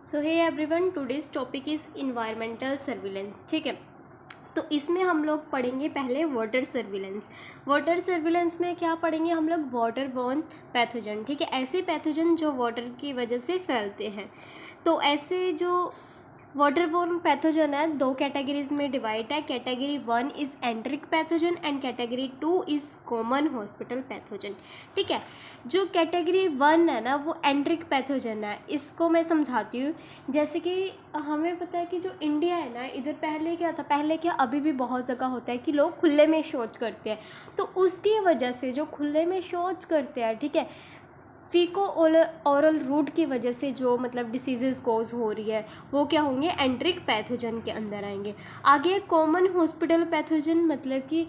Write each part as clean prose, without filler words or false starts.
So hey everyone, today's topic is environmental surveillance. ठीक है, तो इसमें हम लोग पढ़ेंगे पहले वाटर सर्विलेंस। वाटर सर्विलेंस में क्या पढ़ेंगे हम लोग? Water borne pathogen. ठीक है, ऐसे पैथोजन जो वाटर की वजह से फैलते हैं। तो ऐसे जो वाटर बॉर्न पैथोजन है दो कैटेगरीज में डिवाइड है। Category 1 is एंट्रिक pathogen and category 2 is common hospital pathogen. ठीक है, जो कैटेगरी 1 है ना वो एंट्रिक पैथोजन है। इसको मैं समझाती हूँ। जैसे कि हमें पता है कि जो इंडिया है ना, इधर पहले क्या था, पहले क्या अभी भी बहुत जगह होता है कि लोग खुले में शौच करते हैं। तो उसकी वजह से जो खुले में शौच करते हैं, ठीक है, फीको ओरल रूट की वजह से जो मतलब डिसीजेज कोज हो रही है वो क्या होंगे? एंट्रिक पैथोजन के अंदर आएंगे। आगे कॉमन हॉस्पिटल पैथोजन, मतलब कि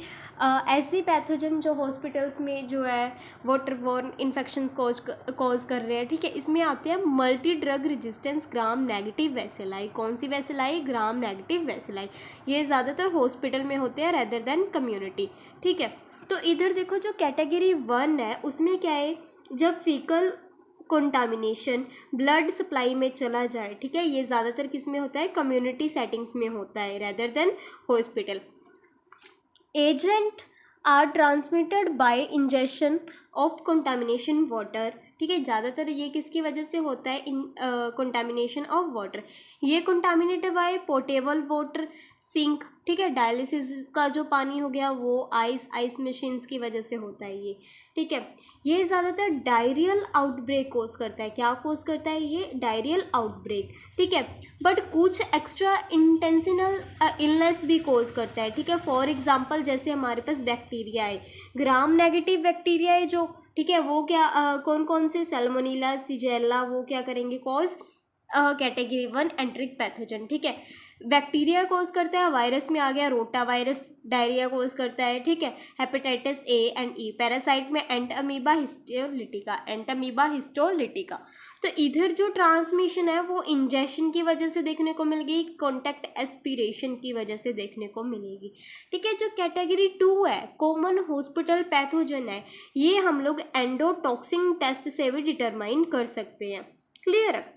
ऐसी पैथोजन जो हॉस्पिटल्स में जो है वाटरबोर्न इन्फेक्शंस कॉज कर रहे हैं। ठीक है, इसमें आते हैं multi drug resistance gram negative bacilli. कौन सी वैसेलाई? ग्राम नेगेटिव वैसेलाई। ये ज़्यादातर हॉस्पिटल में होते हैं रेदर देन कम्युनिटी। ठीक है, तो इधर देखो जो कैटेगरी 1 है उसमें क्या है, जब फीकल कंटामिनेशन ब्लड सप्लाई में चला जाए। ठीक है, ये ज़्यादातर किस में होता है? कम्युनिटी सेटिंग्स में होता है rather than hospital. Agent are transmitted by injection of contamination water. ठीक है, ज़्यादातर ये किसकी वजह से होता है? Contamination of water. ये contaminated by portable water sink. ठीक है, डायलिसिस का जो पानी हो गया वो आइस मशीन्स की वजह से होता है ये। ठीक है, ये ज़्यादातर डायरियल आउटब्रेक कोज करता है। क्या कोज करता है? ये डायरियल आउटब्रेक। ठीक है, बट कुछ एक्स्ट्रा इंटेंशनल इलनेस भी कोज करता है। ठीक है, फॉर एग्जांपल जैसे हमारे पास बैक्टीरिया है, ग्राम नेगेटिव बैक्टीरिया है जो, ठीक है, वो क्या कौन कौन से? सैल्मोनेला, शिगेल्ला, वो क्या करेंगे? Cause category 1 एंट्रिक pathogen. ठीक है, बैक्टीरिया कोज करता है। वायरस में आ गया रोटा वायरस, डायरिया कोज करता है। ठीक है, hepatitis A and E. Parasite में एंटअमीबा हिस्टोलिटिका। तो इधर जो ट्रांसमिशन है वो इंजेक्शन की वजह से देखने को मिल गई, कॉन्टैक्ट एस्पिरेशन की वजह से देखने को मिलेगी। ठीक है, जो कैटेगरी 2 है कॉमन हॉस्पिटल पैथोजन है, ये हम लोग एंडोटॉक्सिन टेस्ट से भी डिटरमाइन कर सकते हैं। क्लियर है?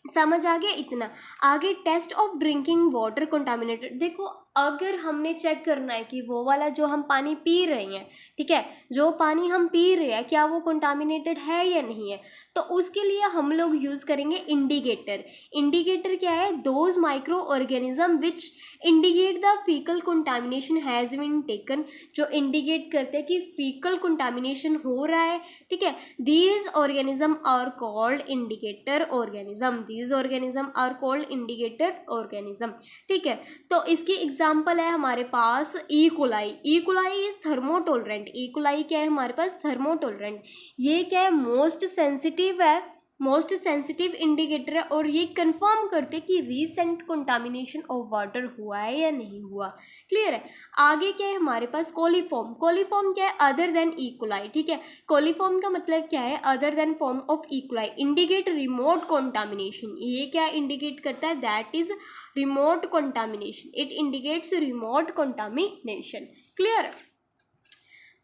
समझ आ गया इतना? आगे test of drinking water contaminated. देखो, अगर हमने चेक करना है कि वो वाला जो हम पानी पी रहे हैं, ठीक है, जो पानी हम पी रहे हैं क्या वो कंटामिनेटेड है या नहीं है, तो उसके लिए हम लोग यूज़ करेंगे इंडिकेटर। इंडिकेटर क्या है? Those micro organism which indicate the faecal contamination has been taken. जो इंडिकेट करते हैं कि फीकल कंटामिनेशन हो रहा है। ठीक है, these organism are called indicator organism. These organism are called indicator organism. ठीक है, तो इसकी एग्जाम्पल है हमारे पास E coli. E coli is thermotolerant. E coli क्या है हमारे पास? थर्मोटोलरेंट। ये क्या है? मोस्ट सेंसिटिव है, मोस्ट सेंसिटिव इंडिकेटर है, और ये कंफर्म करते कि रीसेंट कंटामिनेशन ऑफ वाटर हुआ है या नहीं हुआ। क्लियर है? आगे क्या है हमारे पास? कोलीफॉर्म। कोलीफॉर्म क्या है? Other than E coli. ठीक है, कोलीफॉर्म का मतलब क्या है? Other than form of E coli. Indicate remote contamination. ये क्या इंडिकेट करता है? That is remote contamination. It indicates remote contamination. Clear है?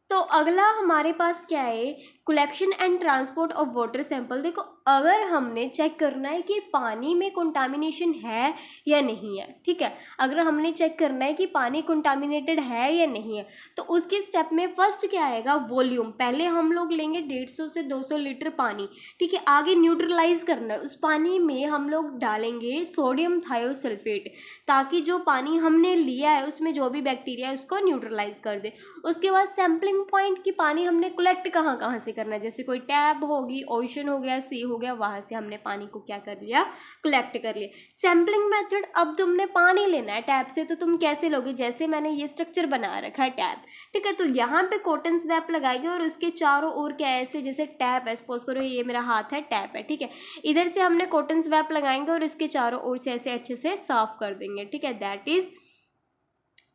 तो अगला हमारे पास क्या है? Collection and transport of water sample. देखो, अगर हमने चेक करना है कि पानी में कंटामिनेशन है या नहीं है, ठीक है, अगर हमने चेक करना है कि पानी कंटामिनेटेड है या नहीं है, तो उसके स्टेप में फर्स्ट क्या आएगा? वॉल्यूम। पहले हम लोग लेंगे 150 से 200 लीटर पानी। ठीक है, आगे न्यूट्रलाइज करना है। उस पानी में हम लोग डालेंगे सोडियम थायोसल्फेट, ताकि जो पानी हमने लिया है उसमें जो भी बैक्टीरिया है उसको न्यूट्रलाइज कर दे। उसके बाद सैम्पलिंग पॉइंट की पानी हमने कलेक्ट कहाँ कहाँ से करना है? जैसे कोई टैब होगी, ओशन हो गया, सी हो गया, वहाँ से हमने पानी को क्या कर लिया? कलेक्ट कर लिया। सैम्पलिंग मेथड, अब तुमने पानी लेना है टैब से, तो तुम कैसे लोगे? जैसे मैंने ये स्ट्रक्चर बना रखा है टैब, ठीक है, तो यहाँ पे कॉटन स्वैप लगाएंगे और उसके चारों ओर क्या ऐसे, जैसे टैप है, सपोज करो ये मेरा हाथ है, टैप है, ठीक है, इधर से हमने कॉटन स्वैप लगाएंगे और इसके चारों ओर से ऐसे अच्छे से साफ कर देंगे। ठीक है, that is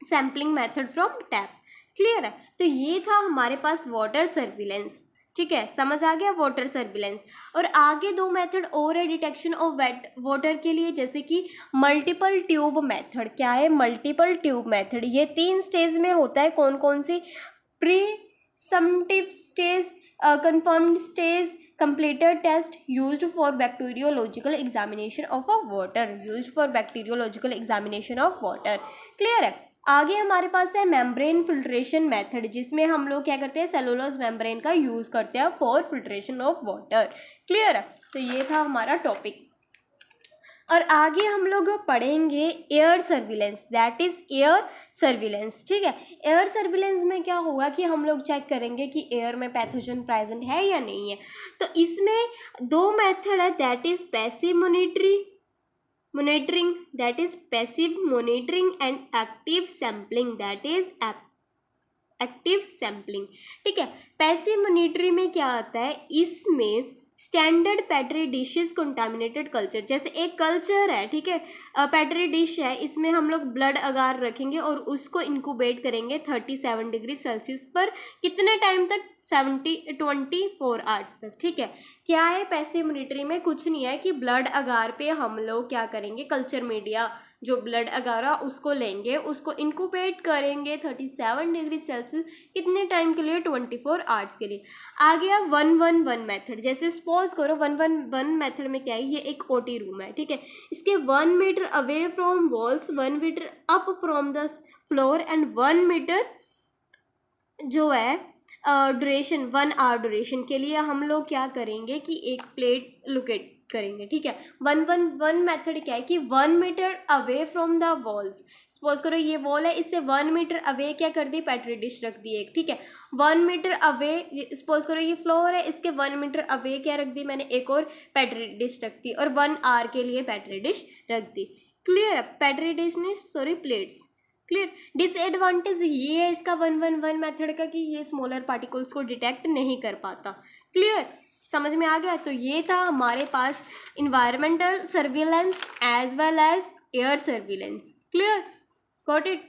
sampling method from tap. Clear है? तो ये था हमारे पास वाटर सर्विलेंस। ठीक है, समझ आ गया वाटर सर्विलेंस। और आगे दो मेथड और है डिटेक्शन ऑफ वेट वाटर के लिए, जैसे कि मल्टीपल ट्यूब मेथड। क्या है? Multiple tube method. ये 3 स्टेज में होता है। कौन कौन सी? Presumptive stage, confirmed stage, completed test used for bacteriological examination of a water, used for bacteriological examination of water. Clear है. आगे हमारे पास है मेम्ब्रेन फिल्ट्रेशन मेथड, जिसमें हम लोग क्या करते हैं, सेलुलोज मेम्ब्रेन का यूज़ करते हैं for filtration of water. Clear है. तो ये था हमारा टॉपिक. और आगे हम लोग पढ़ेंगे air surveillance, that is air surveillance. ठीक है. एयर सर्विलेंस में क्या होगा कि हम लोग चेक करेंगे कि एयर में पैथोजन प्रेजेंट है या नहीं है. तो इसमें दो मेथड है, that is passive monitoring, that is passive monitoring and active sampling, that is active sampling. ठीक है. पैसिव मॉनिटरिंग में क्या आता है, इसमें standard petri dishes contaminated culture, जैसे एक कल्चर है, ठीक है, पेट्री डिश है, इसमें हम लोग ब्लड अगार रखेंगे और उसको इंक्यूबेट करेंगे 37 डिग्री सेल्सियस पर कितने टाइम तक, 24 आवर्स तक. ठीक है. क्या है पैसिव मॉनिटरिंग में, कुछ नहीं है कि ब्लड अगार पे हम लोग क्या करेंगे, कल्चर मीडिया जो ब्लड अगारा उसको लेंगे, उसको इंक्यूबेट करेंगे 37 डिग्री सेल्सियस कितने टाइम के लिए, 24 आवर्स के लिए. आ गया 111 मेथड. जैसे सपोज करो 111 मेथड में क्या है, ये एक ओटी रूम है. ठीक है. इसके 1 metre away from walls, 1 metre up from the floor and 1 metre जो है ड्यूरेशन 1 आवर ड्यूरेशन के लिए हम लोग क्या करेंगे कि एक प्लेट लोकेट करेंगे. ठीक है. 111 मेथड क्या है कि 1 metre away from the walls, suppose करो ये वॉल है, इससे 1 मीटर अवे क्या कर दी, पेट्री डिश रख दी एक. ठीक है. 1 मीटर अवे, सपोज करो ये फ्लोर है, इसके 1 मीटर अवे क्या रख दी मैंने, एक और पेट्री डिश रख दी और 1 आवर के लिए पेट्री डिश रख दी. क्लियर. पेट्री डिश ने सॉरी प्लेट्स. क्लियर. डिसएडवांटेज ये है इसका 111 मेथड का कि ये स्मॉलर पार्टिकल्स को डिटेक्ट नहीं कर पाता. क्लियर. समझ में आ गया. तो ये था हमारे पास environmental surveillance as well as air surveillance. Clear. Got it.